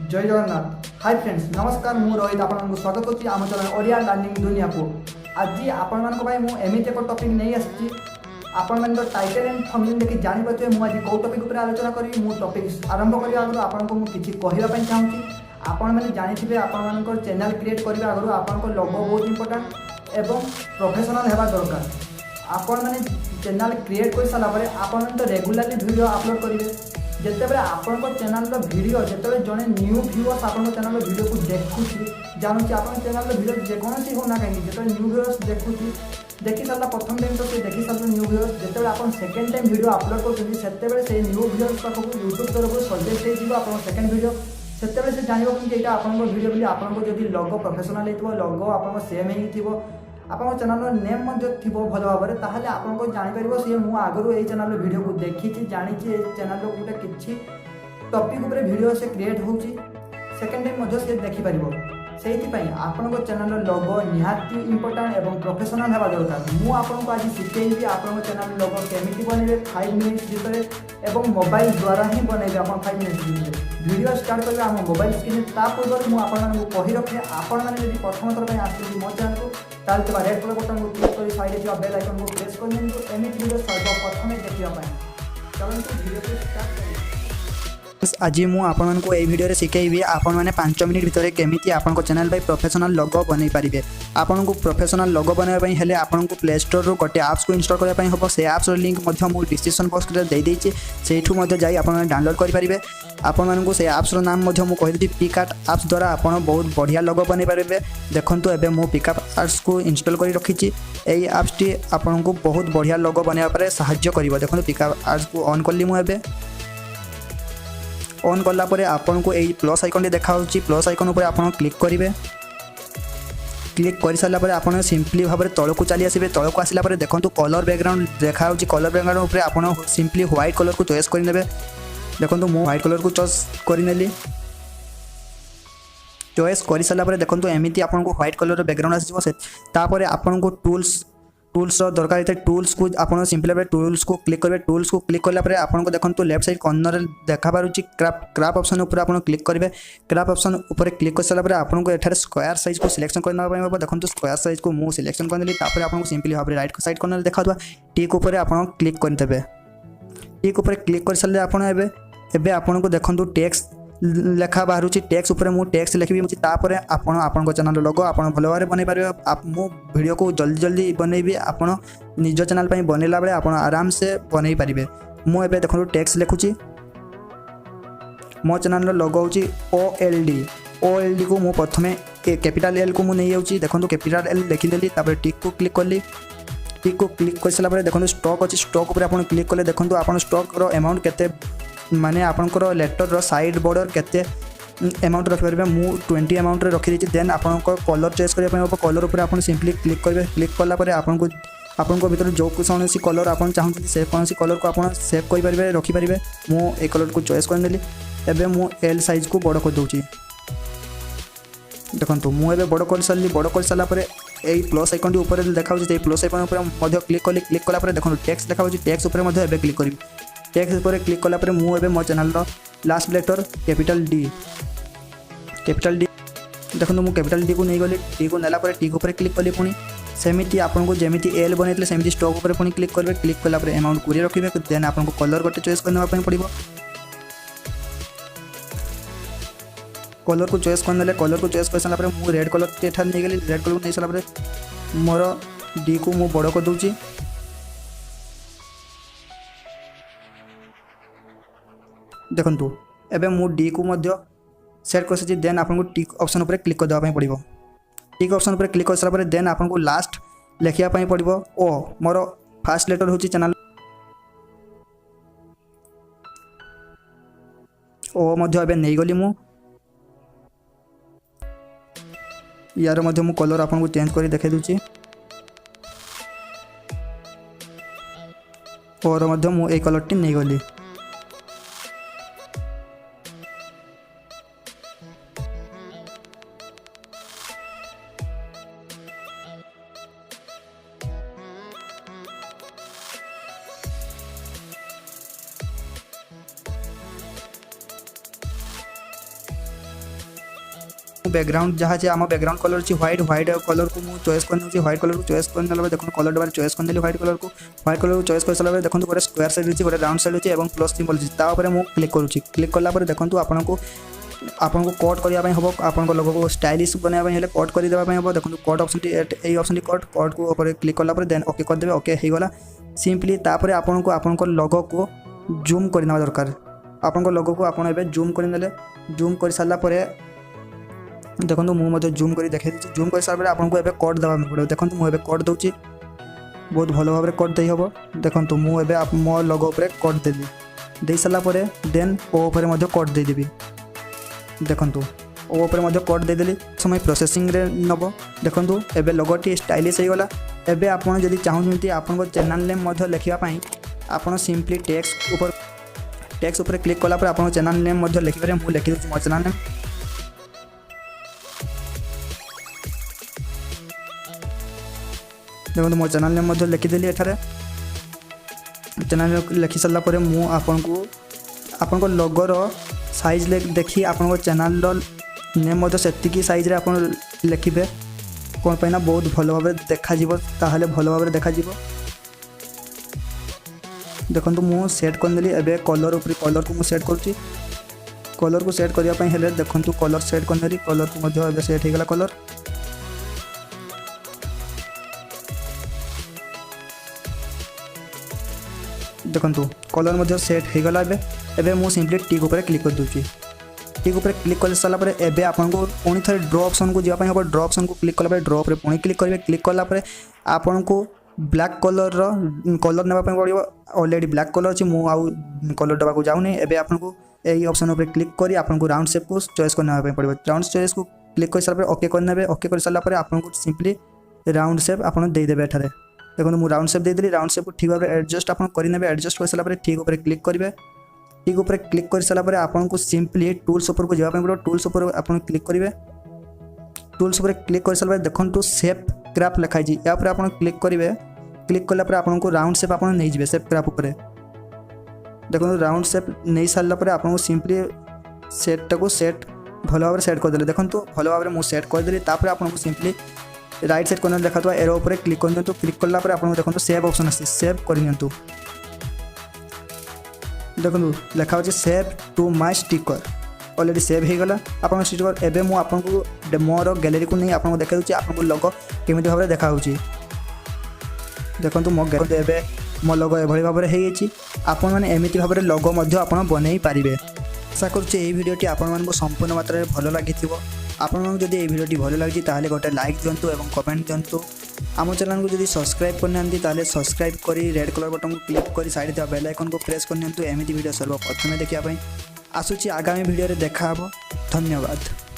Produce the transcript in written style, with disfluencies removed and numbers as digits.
जय Jagannath. Hi friends, नमस्कार। मु रोहित आपको स्वागत होची आम चैनल ओडिया लर्निंग दुनिया को। आज आपण मान को मु एमिति एक टॉपिक नहीं आसी। आपण मान तो टाइटल एंड थंबनेल देखि जानि पते मु आज को टॉपिक ऊपर आलोचना करी। मु टॉपिक आरंभ करी आगु आपण को मु किछि कहिबा पई चाहूची। आपण माने जानिथिबे आपण मान को चैनल क्रिएट करबा आगु आपण को लोगो बहुत इंपोर्टेंट एवं प्रोफेशनल हेबा दरकार। आपण माने चैनल क्रिएट कर साला परे आपण तो रेगुलरली वीडियो अपलोड करिवे। जितेबाला आपण चैनल वीडियो जिते जड़े न्यू व्यूअर्स आपण चैनल वीडियो को देखुची जानूँ आप चैनल वीडियो जेकोसी होना कहीं जो न्यू व्यूअर्स देखुची देखी सारा प्रथम टाइम तो सी देखी सारा न्यू व्यूअर्स जिते आप सेकेंड टाइम वीडियो अपलोड करते से न्यू व्यूअर्स पाखक यूट्यूब तरफ सजेस्ट हो सेकेंड वीडियो से जानव कि आप वीडियो बोली आपको जब लोगो प्रोफेशनल हो लोगो आप सेम हो आप चैनल नेम थी भल भाव में ताहले आपको जापर सी मुझे आगु ये चैनल वीडियो को देखी जानी चैनल गोटे कि टॉपिक उपर वीडियो से क्रिएट हो सेकेंड टाइम सी देखिपर से आपण चैनल लोगो निहाती इंपोर्टेंट एवं प्रोफेशनल होगा दरकार। मुझे आपको आज शिखेबी आप चैनल लोगो केमी बनइबे 5 मिनट्स भितर एवं मोबाइल द्वारा ही बनइबे आप 5 मिनट्स भितर वीडियो स्टार्ट करेंगे आम मोबाइल स्क्रीन ता पूर्व मुझे कही रखे आपण मैंने प्रथम थर आसती मो चैनल को ताल रेड कलर बटन को क्लिक कर साइड बेल आइकन को प्रेस कर एमती वीडियो सर्वप्रथम देखापी। चलते वीडियो को स्टार्ट करें। आज मुझे ये वीडियो शिखेबी आपण मैंने 5 मिनट भितर केमी आपन चैनल प्रोफेशनल लोगो बन पारे। आपन को प्रोफेशनल लोगो बनवाई हेले आपन को प्ले स्टोर रू गोटे आप्स को इंस्टॉल करने हम से आप्स रिंक डिस्क्रिप्शन बॉक्स में देदेची से जाई आपन डाउनलोड करेंगे। आपण से आप्स नाम मुझे कहीदी पिकआर्ट आप्स द्वारा आपन बहुत बढ़िया लोगो बन पारे। देखूँ एवं मुझे पिकआर्ट आप्स को इंस्टॉल कर रखी यही आप्स टी आपन को बहुत बढ़िया लोगो बनवाई साहाय्य कर। देखो पिकआर्ट आप्स को ऑन कली मुझे ऑन कलापर आपन को यही प्लस आइकन देखा प्लस आइकन उपर आप क्लिक करेंगे। क्लिक कर सारापर आप सिंपली भाव में तौक को चली आसवे। तौक आसला देखो कलर बैकग्राउंड देखा कलर बैकग्राउंड उपर आप सिंपली व्हाइट कलर को चॉइस करने। देखो मुझे व्हाइट कलर को चॉइस करनेली। चॉइस कर सारापर देखो एमती आपको व्हाइट कलर बैकग्राउंड आसपर आपन को टूल्स दरकार होता है। टूल्स को आप सिंपली भाव टूल्स को क्लिक करेंगे। टूल्स को क्लिक कलापर आपको देखो लेफ्ट साइड कॉर्नर देखा पारुची क्राप ऑप्शन उपर आप क्लिक करेंगे। क्राप ऑप्शन उपर क्लिक कर सारापर आपको एठार स्क्वायर साइज को सिलेक्शन करना हम। देखो स्क्वायर साइज को मुझे सिलेक्शन करदेली। आपको सिंपली भाव में राइट साइड कॉर्नर देखा टिक उपर आप क्लिक करदे। टिक उपर क्लिक कर सारे आपको देखो टेक्स्ट लेखा बाहर टेक्स्ट उपर मुझे टेक्स्ट लिखी तापर आपण चैनल लोगो आप भल भाव बन पारे। मो वीडियो को जल्दी जल्दी बनइबी आप निज चैनल बनइला बेले आप आराम से बनई पारे। मुझे देखो टेक्स्ट लिखुची मो चैनल लोगो हूँ OLD को मुझे प्रथम कैपिटल L को मुझे नहीं देखो कैपिटल L लिखिदेली। टिक को क्लिक कली। टिक को क्लिक कर सारापर देखो स्टॉक अच्छी स्टॉक उपर आप क्लिक कले देखो आप स्टॉक अमाउंट केते माने आपंकर लेटर साइड बॉर्डर केते अमाउंट रखिपारे। मु 20 अमाउंट रखी देती। देन आपंकर कलर चॉइस करने हम कलर उपर आप सिंपली क्लिक करेंगे। क्लिक कलापर आपको भीतर जो कौन कलर आप चाहते से कौन कलर को आप सेव करेंगे रखिपारे। मुझे कलर को चॉइस करनेली। एवं मु L साइज को बड़ कर दूची। देखो मुझे बड़ कर सारी बड़ कर सारापर यही प्लस आइकन ऊपर देखा प्लस आइकन उपर क्लिक कली। क्लिक कलापर देखो टेक्स्ट देखा टेक्स्ट उपर क्लिक करी। टेक्स्ट उपर क्लिक कलापर मुझे मो channel last letter capital D देखो मुझे कैपिटल D को नहीं गली। टी को नेलापर टी उपर क्लिक कली। पुणी सेमती आपको जमी L बनते सेमती स्टॉक उपर पुणी क्लिक करेंगे। क्लिक कलापर अमाउंट 20 रखिए। देन आपको कलर गोटे चॉइस करने पड़ो। कलर को चॉइस करने कलर को चॉइस कर सारापर मुझे रेड कलर एठार नहीं गली। रेड कलर को नहीं सारापर मोर D को मुझे बड़ कर दूची। देखो एवं मु D को सेट कर सी। देन आपको टिक ऑप्शन उपर क्लिक करदेवाई पड़ो। टिक ऑप्शन उपर क्लिक कर सारापर देन आपको लास्ट लिखापी पड़ो ओ मोर फास्ट लेटर हूँ चैनल ओ नहीं गली। मु यार मु कलर आपको चेंज कर देखा दूची। और मुझे कलर टी नहीं गली। बैकग्राउंड जहाँ जे आम बैकग्राउंड कलर अच्छी व्हाइट कलर को मुझे चॉइस कर व्हाइट कलर को चॉइस कर देखो कलर डबार चॉइस कर व्हाइट कलर को चॉइस कर सारा देखो गोटे स्क्वायर साइड अच्छी गोटे राउंड साइड अच्छी और प्लस सिंबल अच्छी मुझे क्लिक करुँची क्लिक कलापर देखो आपको कट करने हम आपको लोगो को स्टाइलिश बनाया कट करदे हम देखो कट ऑप्शन ये ऑप्शन कट को क्लिक कलापर देन ओके करदे ओके हो गला सिंपली तापर आपको आपन लोगो को जूम करना दरकार आपन लोगो को आपन एबे जूम करनेले जूम कर सारा देखो मुझे जूम कर देखे जूम कर सारा आपको एबे कट देवा पड़े देखो मुझे कट दूची बहुत भल भाव कट दे हम देखो मुझे मो लोगो उपर कट देली दे सारापर देन ओपर कट देदेवी देखो ओपर कट देदेली समय प्रोसेसिंग रे नब देखो एबे लोगोटी स्टाइलिश हो गला एबे आपन जदि चाहूँगी आपन चैनल नेम लिखापी आपन सिंपली टेक्स्ट ऊपर क्लिक कलापर आप चैनल नेम लिखिपारे मुझे लिखी दूँ मो चैनल नेम देखो मो चैनल नेम लिखिदेली एठारे चैनल लिखि सारापर मु आपन लोगोर साइज देखी आपन चैनल नेम से साइज रे आपन लिखिबे कौन पाइना बहुत भल भाव देखा ताहले भल भाव देखा देखो मुझे सेट करदेली एबे कलर ऊपर कलर को सेट करुँची कलर को सेट करने हेले देखो कलर सेट करदेली कलर को एबे सेट हो गला कलर देखो कलर सेट हो गला एबे मुझे सिंपली टिक ऊपर क्लिक कर दूची टिक ऊपर क्लिक कर सारापर एबे आपको पुणी थे ड्रॉ ऑप्शन को जावाई हम ड्रॉ ऑप्शन को क्लिक कला ड्रॉ पर पुणी क्लिक करेंगे क्लिक कलापर आपन को ब्लैक कलर कलर नाप पड़ो ऑलरेडी ब्लैक कलर अच्छी मुझे कलर डबा को जाऊनी एबे आपको यही ऑप्शन उपर क्लिक करी आपको राउंड शेप को चॉइस करने पड़ो राउंड चॉइस को क्लिक कर सारापर ओके करने ओके कर सारापर आपको सिंपली राउंड शेप आप देदेवे एठारे देखो मुझे राउंड शेप देदेली राउंड शेप को ठीक भाव एडजस्ट आप करेंगे एडजस्ट कर सारापर ठीक ऊपर क्लिक करेंगे ठीक ऊपर क्लिक कर सारापर आपको सिंपली टूल्स ऊपर को जावाई पड़ो टूल्स ऊपर आप क्लिक करेंगे टूल्स ऊपर क्लिक कर सारा देखो शेप क्राफ्ट लिखाई या आप क्लिक करेंगे क्लिक कलापर आपको राउंड शेप आप नहीं जाए शेप क्राफ्ट उपर देखो राउंड शेप नहीं सारापर आपको सिंपली सेट को सेट भल भाव सेट करदे देखो भल भाव मुझे सेट करदेली आपको सिंपली राइट साइड कॉर्नर देखा था एरो ऊपर क्लिक कर दिखाँ क्लिक कलापर आप देखो सेव ऑप्शन आसी सेव कर देखो लिखा हो save to my sticker already save हो गला आप स्टिकर एबे मु आपको मोर गैलरी को नहीं आपको देखा दूसरी आपको लोगो केमी भाव देखा देखो मो एबे मो लोगो एभली भाव आपण मैंने एमती भाव लोगो बनई पारे आशा करुँचे ये भिडियोटी आपको संपूर्ण मात्रा में भल लगी आपको जब ये भिडियोटी भल लगी ताहले गोटे लाइक दिंतु और कमेंट दिंतु आम चैनल को जब सब्सक्राइब करना सब्सक्राइब कर रेड कलर बटन को क्लिक कर साइड थे बेल आइकन को प्रेस करनी एमती भिडियो सर्वप्रथम देखापी आसूची आगामी भिडियो देखा धन्यवाद।